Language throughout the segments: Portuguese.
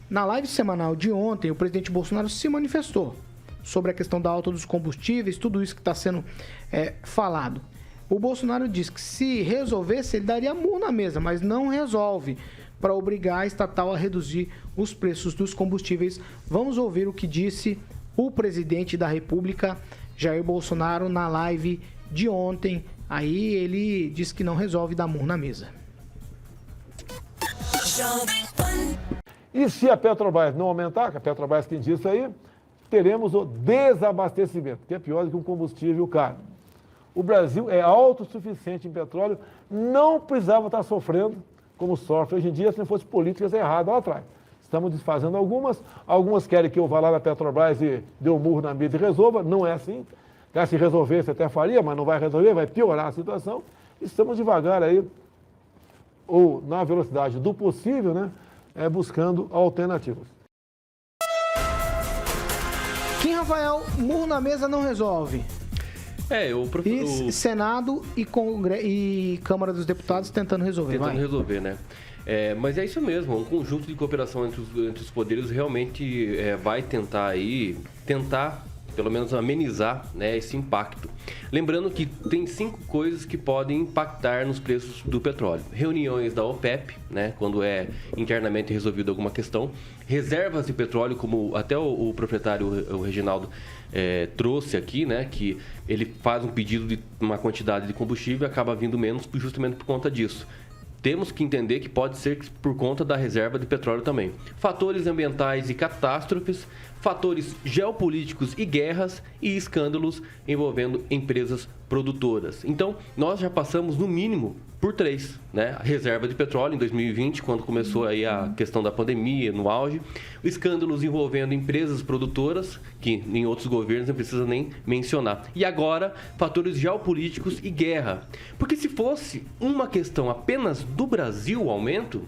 Na live semanal de ontem, o presidente Bolsonaro se manifestou sobre a questão da alta dos combustíveis, tudo isso que está sendo falado. O Bolsonaro disse que se resolvesse, ele daria murro na mesa, mas não resolve para obrigar a estatal a reduzir os preços dos combustíveis. Vamos ouvir o que disse o presidente da República, Jair Bolsonaro, na live de ontem. Aí ele disse que não resolve dar murro na mesa. E se a Petrobras não aumentar, que a Petrobras quem disse aí, teremos o desabastecimento, que é pior do que um combustível caro. O Brasil é autossuficiente em petróleo, não precisava estar sofrendo como sofre hoje em dia se não fosse políticas erradas lá atrás. Estamos desfazendo algumas querem que eu vá lá na Petrobras e dê um murro na mesa e resolva, não é assim. Se resolvesse até faria, mas não vai resolver, vai piorar a situação. Estamos devagar aí, ou na velocidade do possível, né, buscando alternativas. Kim Rafael, murro na mesa não resolve. E Senado e Câmara dos Deputados tentando resolver. Resolver, né? Mas é isso mesmo, um conjunto de cooperação entre os poderes realmente vai tentar pelo menos amenizar, né, esse impacto. Lembrando que tem 5 coisas que podem impactar nos preços do petróleo. Reuniões da OPEP, né, quando é internamente resolvida alguma questão. Reservas de petróleo, como até o proprietário, o Reginaldo, trouxe aqui, né, que ele faz um pedido de uma quantidade de combustível e acaba vindo menos justamente por conta disso. Temos que entender que pode ser por conta da reserva de petróleo também. Fatores ambientais e catástrofes, fatores geopolíticos e guerras e escândalos envolvendo empresas produtoras. Então, nós já passamos no mínimo por 3, né? A reserva de petróleo em 2020, quando começou aí a questão da pandemia, no auge. Escândalos envolvendo empresas produtoras, que em outros governos não precisa nem mencionar. E agora, fatores geopolíticos e guerra. Porque se fosse uma questão apenas do Brasil, o aumento,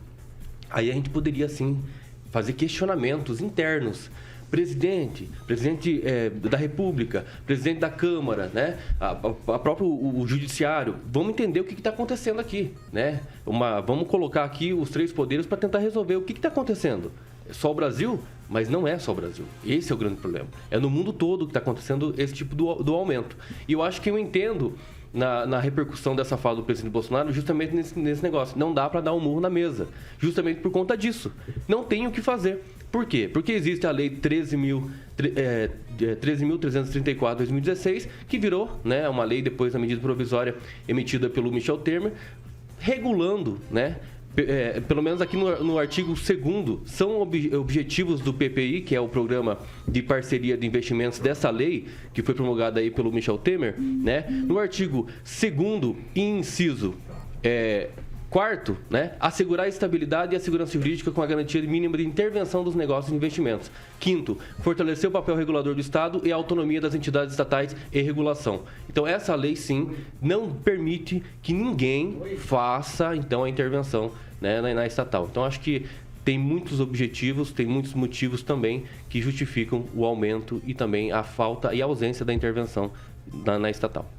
aí a gente poderia, sim, fazer questionamentos internos. Presidente da República, presidente da Câmara, né? A próprio o Judiciário, vamos entender o que está acontecendo aqui, né? Vamos colocar aqui os 3 poderes para tentar resolver o que está acontecendo. É só o Brasil? Mas não é só o Brasil. Esse é o grande problema. É no mundo todo que está acontecendo esse tipo do aumento. E eu acho que eu entendo na repercussão dessa fala do presidente Bolsonaro justamente nesse negócio. Não dá para dar um murro na mesa. Justamente por conta disso. Não tem o que fazer. Por quê? Porque existe a Lei 13.334 de 2016, que virou, né, uma lei depois da medida provisória emitida pelo Michel Temer, regulando, né, pelo menos aqui no artigo 2º, são objetivos do PPI, que é o Programa de Parceria de Investimentos dessa lei, que foi promulgada aí pelo Michel Temer, né? No artigo 2º, inciso 4º, né, assegurar a estabilidade e a segurança jurídica com a garantia mínima de intervenção dos negócios e investimentos. 5º, fortalecer o papel regulador do Estado e a autonomia das entidades estatais e regulação. Então, essa lei, sim, não permite que ninguém faça, então, a intervenção, né, na estatal. Então, acho que tem muitos objetivos, tem muitos motivos também que justificam o aumento e também a falta e a ausência da intervenção na estatal.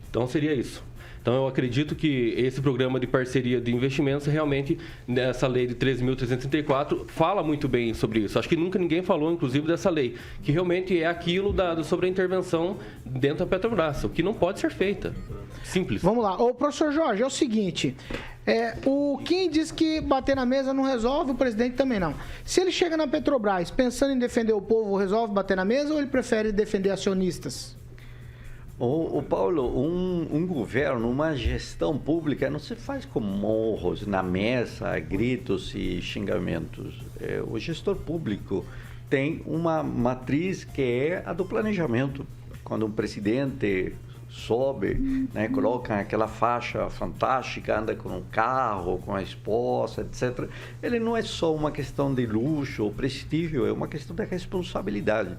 Então, seria isso. Então, eu acredito que esse programa de parceria de investimentos, realmente, nessa lei de 13.334, fala muito bem sobre isso. Acho que nunca ninguém falou, inclusive, dessa lei, que realmente é aquilo sobre a intervenção dentro da Petrobras, o que não pode ser feita. Simples. Vamos lá. Ô, professor Jorge, é o seguinte, o Kim diz que bater na mesa não resolve, o presidente também não. Se ele chega na Petrobras pensando em defender o povo, resolve bater na mesa ou ele prefere defender acionistas? O Paulo, um governo, uma gestão pública não se faz com morros na mesa, gritos e xingamentos. O gestor público tem uma matriz que é a do planejamento. Quando um presidente sobe, né, coloca aquela faixa fantástica, anda com um carro, com a esposa, etc. Ele não é só uma questão de luxo ou prestígio, é uma questão de responsabilidade.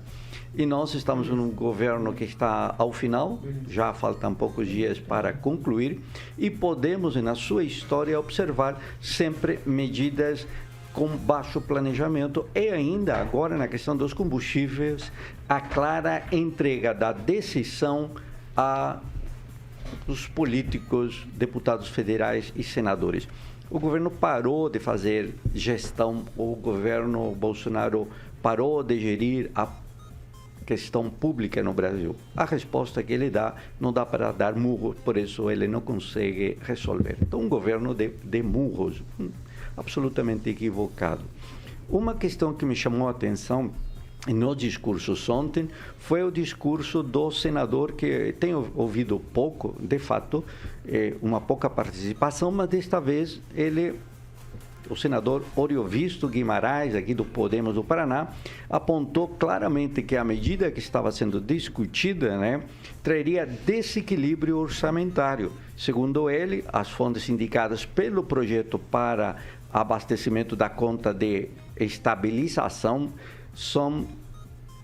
E nós estamos num governo que está ao final, já faltam poucos dias para concluir, e podemos, na sua história, observar sempre medidas com baixo planejamento e ainda, agora, na questão dos combustíveis, a clara entrega da decisão a os políticos, deputados federais e senadores. O governo parou de fazer gestão, o governo Bolsonaro parou de gerir a questão pública no Brasil. A resposta que ele dá, não dá para dar murros, por isso ele não consegue resolver. Então, um governo de murros, absolutamente equivocado. Uma questão que me chamou a atenção no discurso ontem foi o discurso do senador, que tenho ouvido pouco, de fato, uma pouca participação, mas desta vez o senador Oriovisto Guimarães, aqui do Podemos do Paraná, apontou claramente que a medida que estava sendo discutida, né, traria desequilíbrio orçamentário. Segundo ele, as fontes indicadas pelo projeto para abastecimento da conta de estabilização são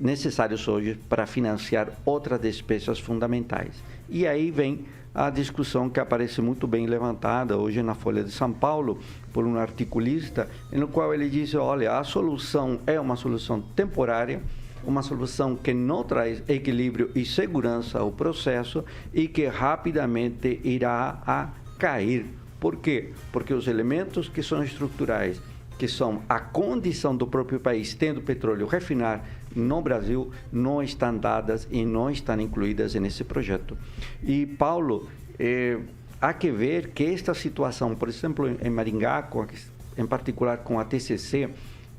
necessários hoje para financiar outras despesas fundamentais. E aí vem a discussão que aparece muito bem levantada hoje na Folha de São Paulo por um articulista, no qual ele diz, olha, a solução é uma solução temporária, uma solução que não traz equilíbrio e segurança ao processo e que rapidamente irá a cair. Por quê? Porque os elementos que são estruturais, que são a condição do próprio país, tendo petróleo refinar no Brasil, não estão dadas e não estão incluídas nesse projeto. E, Paulo, há que ver que esta situação, por exemplo, em Maringá, em particular com a TCC,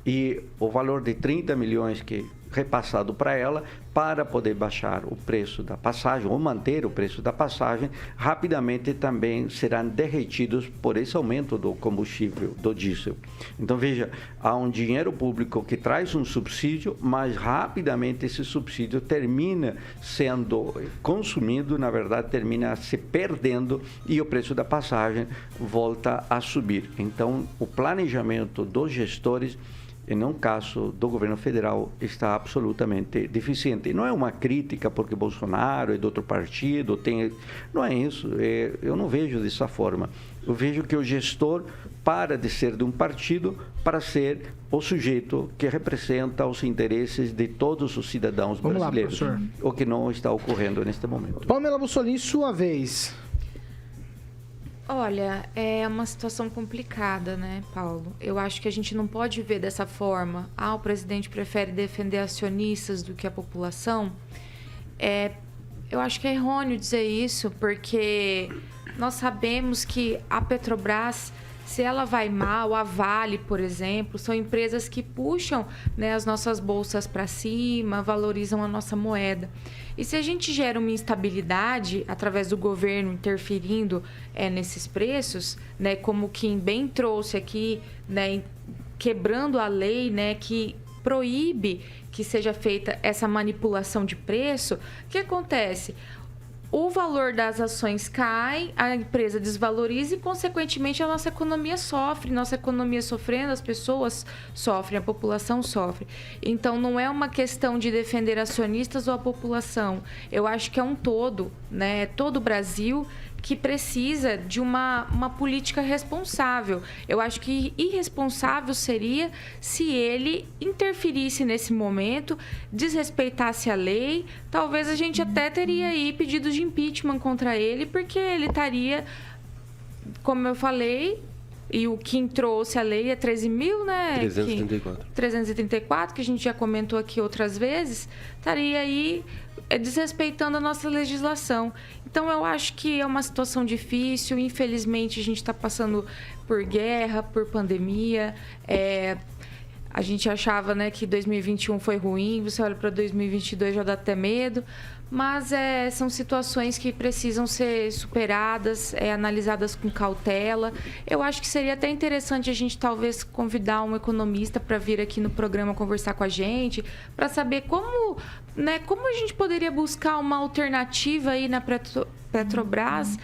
e o valor de 30 milhões que repassado para ela, para poder baixar o preço da passagem ou manter o preço da passagem, rapidamente também serão derretidos por esse aumento do combustível, do diesel. Então, veja, há um dinheiro público que traz um subsídio, mas rapidamente esse subsídio termina sendo consumido, na verdade, termina se perdendo e o preço da passagem volta a subir. Então, o planejamento dos gestores, e no caso do governo federal, está absolutamente deficiente. E não é uma crítica porque Bolsonaro é de outro partido, não é isso, eu não vejo dessa forma. Eu vejo que o gestor para de ser de um partido para ser o sujeito que representa os interesses de todos os cidadãos brasileiros. Lá, o que não está ocorrendo neste momento. Pamela Bussolini, sua vez. Olha, é uma situação complicada, né, Paulo? Eu acho que a gente não pode ver dessa forma. O presidente prefere defender acionistas do que a população. Eu acho que é errôneo dizer isso, porque nós sabemos que a Petrobras, se ela vai mal, a Vale, por exemplo, são empresas que puxam, né, as nossas bolsas para cima, valorizam a nossa moeda. E se a gente gera uma instabilidade através do governo interferindo nesses preços, né, como o Kim bem trouxe aqui, né, quebrando a lei, né, que proíbe que seja feita essa manipulação de preço, o que acontece? O valor das ações cai, a empresa desvaloriza e, consequentemente, a nossa economia sofre. Nossa economia sofrendo, as pessoas sofrem, a população sofre. Então, não é uma questão de defender acionistas ou a população. Eu acho que é um todo, né? Todo o Brasil que precisa de uma política responsável. Eu acho que irresponsável seria se ele interferisse nesse momento, desrespeitasse a lei. Talvez a gente até teria aí pedidos de impeachment contra ele, porque ele estaria, como eu falei, e o Kim trouxe a lei é 13 mil, né? 334, que a gente já comentou aqui outras vezes, estaria aí desrespeitando a nossa legislação. Então, eu acho que é uma situação difícil. Infelizmente, a gente está passando por guerra, por pandemia. A gente achava, né, que 2021 foi ruim. Você olha para 2022 já dá até medo. Mas são situações que precisam ser superadas, analisadas com cautela. Eu acho que seria até interessante a gente talvez convidar um economista para vir aqui no programa conversar com a gente, para saber como a gente poderia buscar uma alternativa aí na Petrobras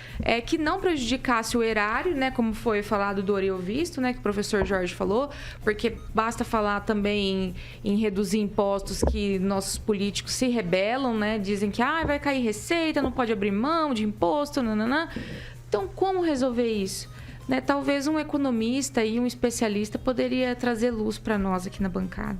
que não prejudicasse o erário, né, como foi falado do Oriovisto, né, que o professor Jorge falou, porque basta falar também em reduzir impostos que nossos políticos se rebelam, né, dizem que vai cair receita, não pode abrir mão de imposto, nananã. Então, como resolver isso? Né, talvez um economista e um especialista poderia trazer luz para nós aqui na bancada.